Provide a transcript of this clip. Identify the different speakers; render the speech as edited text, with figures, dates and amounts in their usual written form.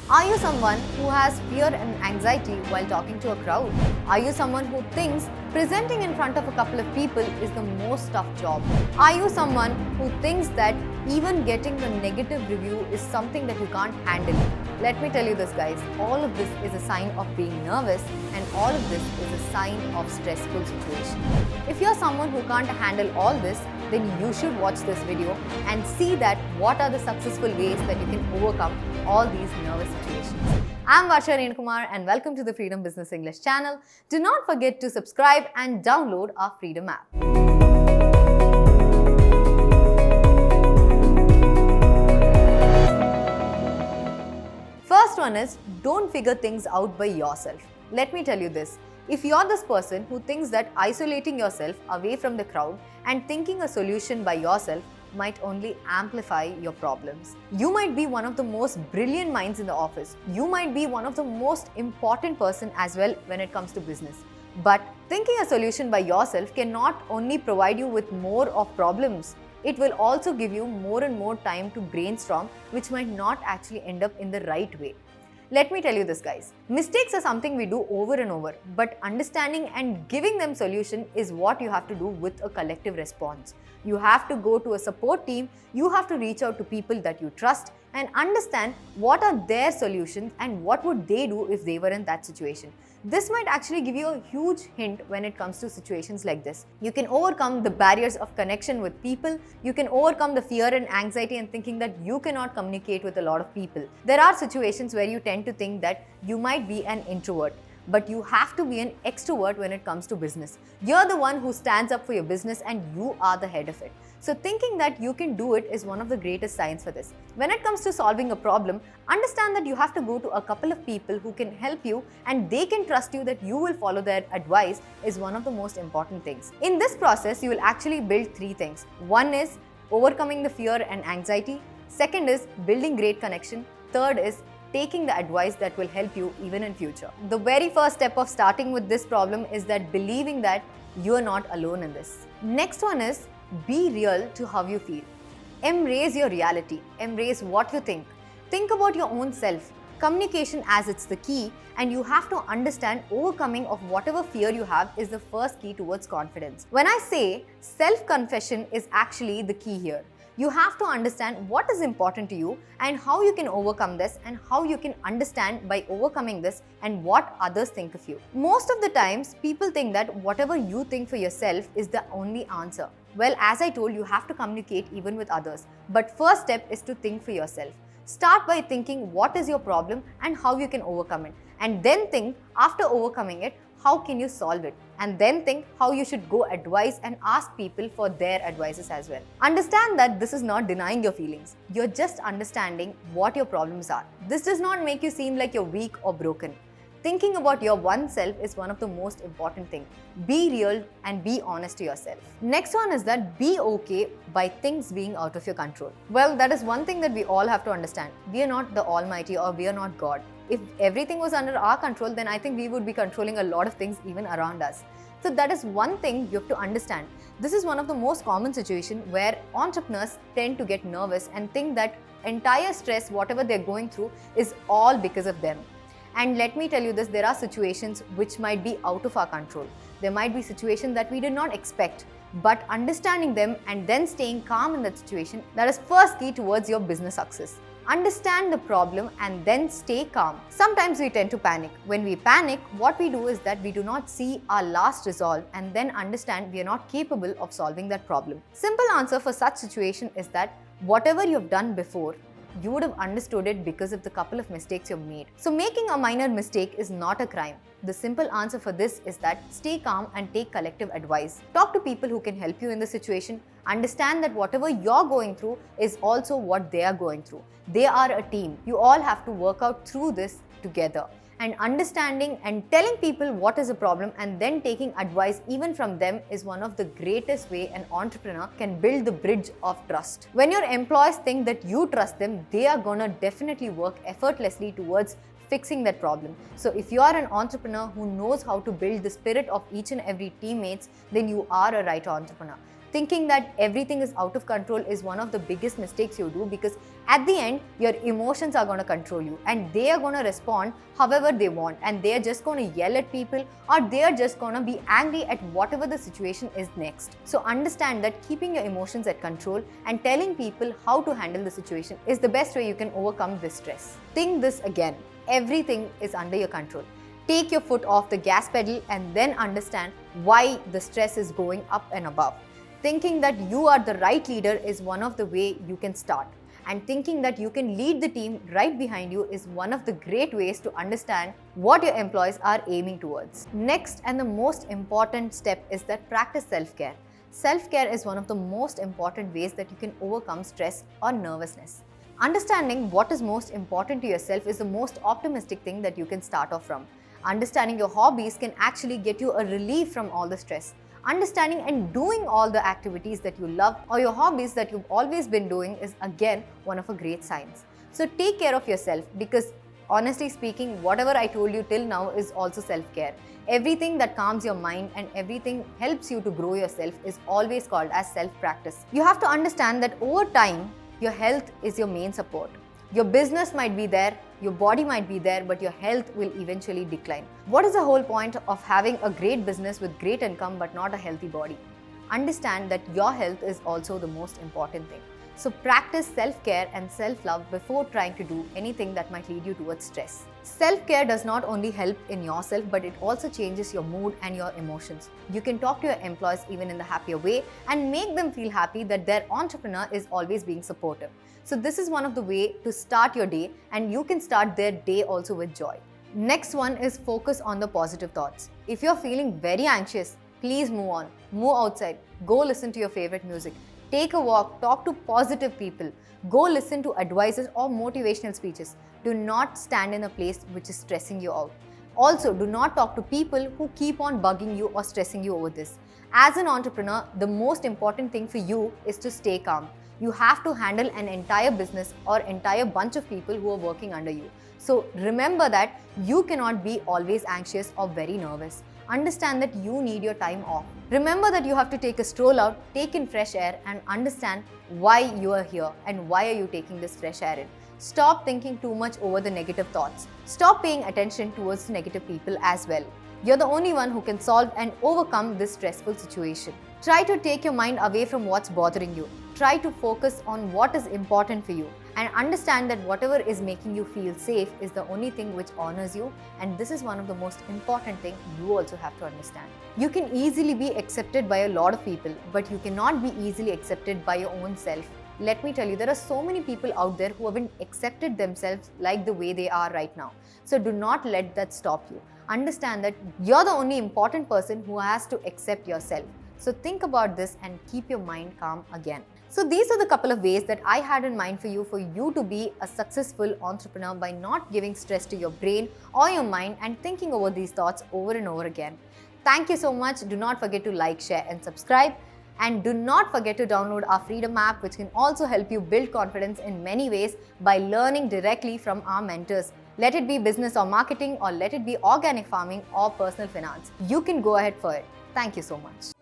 Speaker 1: Are you someone who has fear and anxiety while talking to a crowd? Are you someone who thinks presenting in front of a couple of people is the most tough job? Are you someone who thinks that even getting a negative review is something that you can't handle? Let me tell you this, guys, all of this is a sign of being nervous, and all of this is a sign of stressful situation. If you're someone who can't handle all this, then you should watch this video and see that what are the successful ways that you can overcome all these nervous situations. I'm Varsha and welcome to the Freedom Business English channel. Do not forget to subscribe and download our Freedom app. First one is, don't figure things out by yourself. Let me tell you this. If you're this person who thinks that isolating yourself away from the crowd and thinking a solution by yourself might only amplify your problems. You might be one of the most brilliant minds in the office. You might be one of the most important person as well when it comes to business. But thinking a solution by yourself can not only provide you with more of problems, it will also give you more and more time to brainstorm, which might not actually end up in the right way. Let me tell you this, guys. Mistakes are something we do over and over, but understanding and giving them solution is what you have to do with a collective response. You have to go to a support team, you have to reach out to people that you trust and understand what are their solutions and what would they do if they were in that situation. This might actually give you a huge hint when it comes to situations like this. You can overcome the barriers of connection with people. You can overcome the fear and anxiety and thinking that you cannot communicate with a lot of people. There are situations where you tend to think that you might be an introvert, but you have to be an extrovert when it comes to business. You're the one who stands up for your business and you are the head of it. So thinking that you can do it is one of the greatest signs for this. When it comes to solving a problem, understand that you have to go to a couple of people who can help you and they can trust you that you will follow their advice is one of the most important things. In this process, you will actually build three things. One is overcoming the fear and anxiety. Second is building great connection. Third is taking the advice that will help you even in future. The very first step of starting with this problem is that believing that you are not alone in this. Next one is be real to how you feel. Embrace your reality. Embrace what you think. Think about your own self. Communication as it's the key, and you have to understand overcoming of whatever fear you have is the first key towards confidence. When I say self-confession is actually the key here. You have to understand what is important to you and how you can overcome this and how you can understand by overcoming this and what others think of you. Most of the times, people think that whatever you think for yourself is the only answer. Well, as I told you, have to communicate even with others. But first step is to think for yourself. Start by thinking what is your problem and how you can overcome it. And then think, after overcoming it, how can you solve it? And then think how you should go advise and ask people for their advices as well. Understand that this is not denying your feelings. You're just understanding what your problems are. This does not make you seem like you're weak or broken. Thinking about your oneself is one of the most important things. Be real and be honest to yourself. Next one is that be okay by things being out of your control. Well, that is one thing that we all have to understand. We are not the Almighty or we are not God. If everything was under our control, then I think we would be controlling a lot of things even around us. So that is one thing you have to understand. This is one of the most common situations where entrepreneurs tend to get nervous and think that entire stress, whatever they're going through, is all because of them. And let me tell you this, there are situations which might be out of our control. There might be situations that we did not expect, but understanding them and then staying calm in that situation, that is first key towards your business success. Understand the problem and then stay calm. Sometimes we tend to panic. When we panic, what we do is that we do not see our last result and then understand we are not capable of solving that problem. Simple answer for such situation is that whatever you've done before, you would have understood it because of the couple of mistakes you've made. So making a minor mistake is not a crime. The simple answer for this is that stay calm and take collective advice. Talk to people who can help you in the situation. Understand that whatever you're going through is also what they are going through. They are a team. You all have to work out through this together. And understanding and telling people what is a problem and then taking advice even from them is one of the greatest way an entrepreneur can build the bridge of trust. When your employees think that you trust them, they are gonna definitely work effortlessly towards fixing that problem. So if you are an entrepreneur who knows how to build the spirit of each and every teammates, then you are a right entrepreneur. Thinking that everything is out of control is one of the biggest mistakes you do, because at the end, your emotions are going to control you and they are going to respond however they want, and they are just going to yell at people, or they are just going to be angry at whatever the situation is next. So understand that keeping your emotions at control and telling people how to handle the situation is the best way you can overcome this stress. Think this again. Everything is under your control. Take your foot off the gas pedal and then understand why the stress is going up and above. Thinking that you are the right leader is one of the way you can start. And thinking that you can lead the team right behind you is one of the great ways to understand what your employees are aiming towards. Next, and the most important step, is that practice self-care. Self-care is one of the most important ways that you can overcome stress or nervousness. Understanding what is most important to yourself is the most optimistic thing that you can start off from. Understanding your hobbies can actually get you a relief from all the stress. Understanding and doing all the activities that you love or your hobbies that you've always been doing is again one of a great signs. So take care of yourself, because honestly speaking, whatever I told you till now is also self-care. Everything that calms your mind and everything helps you to grow yourself is always called as self-practice. You have to understand that over time, your health is your main support. Your business might be there, your body might be there, but your health will eventually decline. What is the whole point of having a great business with great income but not a healthy body? Understand that your health is also the most important thing. So practice self-care and self-love before trying to do anything that might lead you towards stress. Self-care does not only help in yourself, but it also changes your mood and your emotions. You can talk to your employees even in the happier way and make them feel happy that their entrepreneur is always being supportive. So this is one of the ways to start your day, and you can start their day also with joy. Next one is focus on the positive thoughts. If you're feeling very anxious, please move on, move outside, go listen to your favorite music. Take a walk, talk to positive people, go listen to advices or motivational speeches. Do not stand in a place which is stressing you out. Also, do not talk to people who keep on bugging you or stressing you over this. As an entrepreneur, the most important thing for you is to stay calm. You have to handle an entire business or entire bunch of people who are working under you. So remember that you cannot be always anxious or very nervous. Understand that you need your time off. Remember that you have to take a stroll out, take in fresh air, and understand why you are here and why are you taking this fresh air in. Stop thinking too much over the negative thoughts. Stop paying attention towards negative people as well. You're the only one who can solve and overcome this stressful situation. Try to take your mind away from what's bothering you. Try to focus on what is important for you, and understand that whatever is making you feel safe is the only thing which honors you, and this is one of the most important things you also have to understand. You can easily be accepted by a lot of people, but you cannot be easily accepted by your own self. Let me tell you, there are so many people out there who haven't accepted themselves like the way they are right now. So do not let that stop you. Understand that you're the only important person who has to accept yourself. So think about this and keep your mind calm again. So these are the couple of ways that I had in mind for you to be a successful entrepreneur by not giving stress to your brain or your mind and thinking over these thoughts over and over again. Thank you so much. Do not forget to like, share and subscribe. And do not forget to download our Freedom app, which can also help you build confidence in many ways by learning directly from our mentors. Let it be business or marketing, or let it be organic farming or personal finance. You can go ahead for it. Thank you so much.